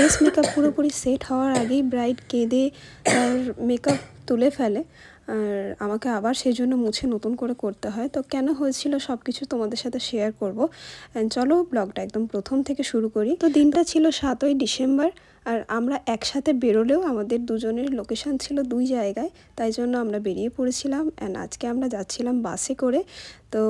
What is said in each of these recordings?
Base makeup পুরোপুরি set হওয়ার আগেই ব্রাইড কেঁদে তার মেকআপ তুলে ফেলে, আর আমাকে আবার সেই জন্য মুছে নতুন করে করতে হয়। তো কেন হয়েছিল সব কিছু তোমাদের সাথে শেয়ার করব। চলো ব্লগটা একদম প্রথম থেকে শুরু করি। তো দিনটা ছিল 7ই ডিসেম্বর, আর আমরা একসাথে বেরোলেও আমাদের দুজনের লোকেশান ছিল দুই জায়গায়, তাই জন্য আমরা বেরিয়ে পড়েছিলাম। অ্যান্ড আজকে আমরা যাচ্ছিলাম বাসে করে। তো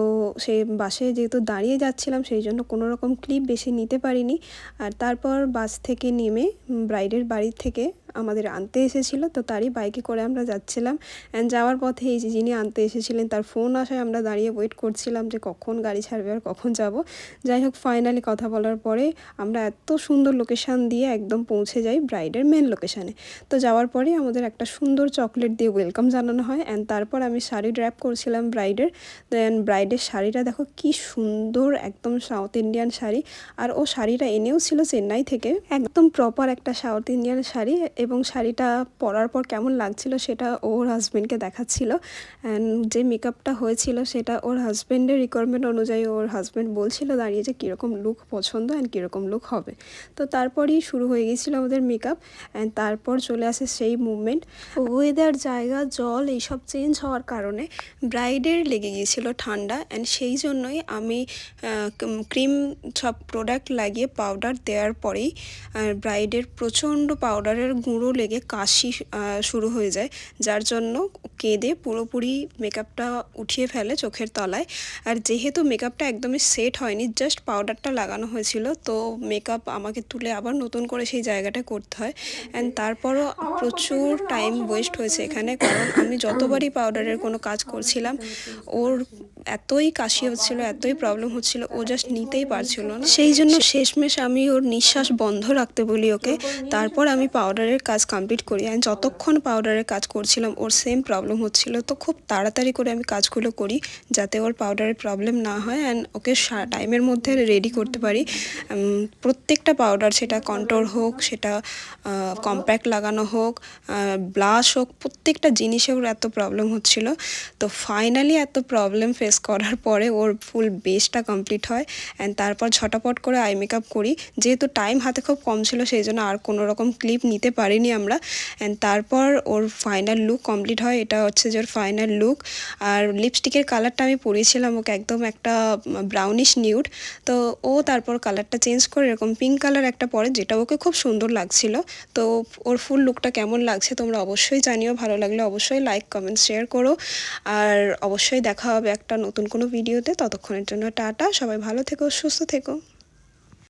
সেই বাসে যেহেতু দাঁড়িয়ে যাচ্ছিলাম সেই জন্য কোনো রকম ক্লিপ বেশি নিতে পারিনি। আর তারপর বাস থেকে নেমে ব্রাইডের বাড়ি থেকে আমাদের আনতে এসেছিলো, তো তারই বাইকে করে আমরা যাচ্ছিলাম। অ্যান্ড যাওয়ার পথে এই যে যিনি আনতে এসেছিলেন তার ফোন আসায় আমরা দাঁড়িয়ে ওয়েট করছিলাম যে কখন গাড়ি ছাড়বে আর কখন যাব। যাই হোক, ফাইনালি কথা বলার পরে আমরা এত সুন্দর লোকেশান দিয়ে একদম পৌঁছে যাই ব্রাইডের মেন লোকেশানে। তো যাওয়ার পরে আমাদের একটা সুন্দর চকলেট দিয়ে ওয়েলকাম জানানো হয়। অ্যান্ড তারপর আমি শাড়ি ড্র্যাপ করছিলাম ব্রাইডের। দেন ব্রাইডের শাড়িটা দেখো কি সুন্দর, একদম সাউথ ইন্ডিয়ান শাড়ি। আর ও শাড়িটা এনেও ছিল চেন্নাই থেকে, একদম প্রপার একটা সাউথ ইন্ডিয়ান শাড়ি। এবং শাড়িটা পরার পর কেমন লাগছিল সেটা ওর হাজব্যান্ডকে দেখাচ্ছিল। অ্যান্ড যে মেকআপটা হয়েছিল সেটা ওর হাজব্যান্ডের রিকোয়ারমেন্ট অনুযায়ী ওর হাজব্যান্ড বলছিল দাঁড়িয়ে যে কীরকম লুক পছন্দ অ্যান্ড কীরকম লুক হবে। তো তারপরই শুরু হয়ে গিয়েছিলো আমাদের মেকআপ। অ্যান্ড তারপর চলে আসে সেই মুভমেন্ট। ওয়েদার, জায়গা, জল এইসব চেঞ্জ হওয়ার কারণে ব্রাইডের লেগে গিয়েছিল ঠান্ডা। অ্যান্ড সেই জন্যই আমি ক্রিম সব প্রোডাক্ট লাগিয়ে পাউডার দেওয়ার পরেই ব্রাইডের প্রচণ্ড পাউডারের গুঁড়ো লেগে কাশি শুরু হয়ে যায়, যার জন্য কেঁদে পুরোপুরি মেকআপটা উঠিয়ে ফেলে চোখের তলায়। আর যেহেতু মেকআপটা একদমই সেট হয়নি, জাস্ট পাউডারটা লাগানো হয়েছিল, তো মেকআপ আমাকে তুলে আবার নতুন করে সেই জায়গাটা করতে হয়। অ্যান্ড তারপরও প্রচুর টাইম ওয়েস্ট হয়েছে এখানে, কারণ আমি যতবারই পাউডারের কোনো কাজ করছিলাম ওর এতই কাশি হচ্ছিল, এতই প্রবলেম হচ্ছিল, ও জাস্ট নিতেই পারছিল না। সেই জন্য শেষমেশ আমি ওর নিঃশ্বাস বন্ধ রাখতে বলি ওকে, তারপর আমি পাউডারের কাজ কমপ্লিট করি। অ্যান্ড যতক্ষণ পাউডারের কাজ করছিলাম ওর সেম প্রবলেম হচ্ছিল, তো খুব তাড়াতাড়ি করে আমি কাজগুলো করি যাতে ওর পাউডারের প্রবলেম না হয় অ্যান্ড ওকে টাইমের মধ্যে রেডি করতে পারি। প্রত্যেকটা পাউডার, সেটা কন্ট্রোর হোক, সেটা কম্প্যাক্ট লাগানো হোক, ব্লাশ হোক, প্রত্যেকটা জিনিসে ওর এত প্রবলেম হচ্ছিল। তো ফাইনালি এত প্রবলেম ফেস করার পরে ওর ফুল বেসটা কমপ্লিট হয়। অ্যান্ড তারপর ঝটাপট করে আই মেকআপ করি। যেহেতু টাইম হাতে খুব কম ছিল সেই জন্য আর কোনো রকম ক্লিপ নিতে পারিনি আমরা। অ্যান্ড তারপর ওর ফাইনাল লুক কমপ্লিট হয়। এটা হচ্ছে যে ওর ফাইনাল লুক। আর লিপস্টিকের কালারটা আমি পরিয়েছিলাম ওকে একদম একটা ব্রাউনিশ নিউড, তো ও তারপর কালারটা চেঞ্জ করে এরকম পিঙ্ক কালার একটা পরে, যেটা ওকে খুব সুন্দর লাগছিল। তো ওর ফুল লুকটা কেমন লাগছে তোমরা অবশ্যই জানিও, ভালো লাগলে অবশ্যই লাইক, কমেন্ট, শেয়ার করো। আর অবশ্যই দেখা হবে একটা নতুন কোনো ভিডিওতে। ততক্ষণের জন্য টাটা, সবাই ভালো থেকো, সুস্থ থেকো।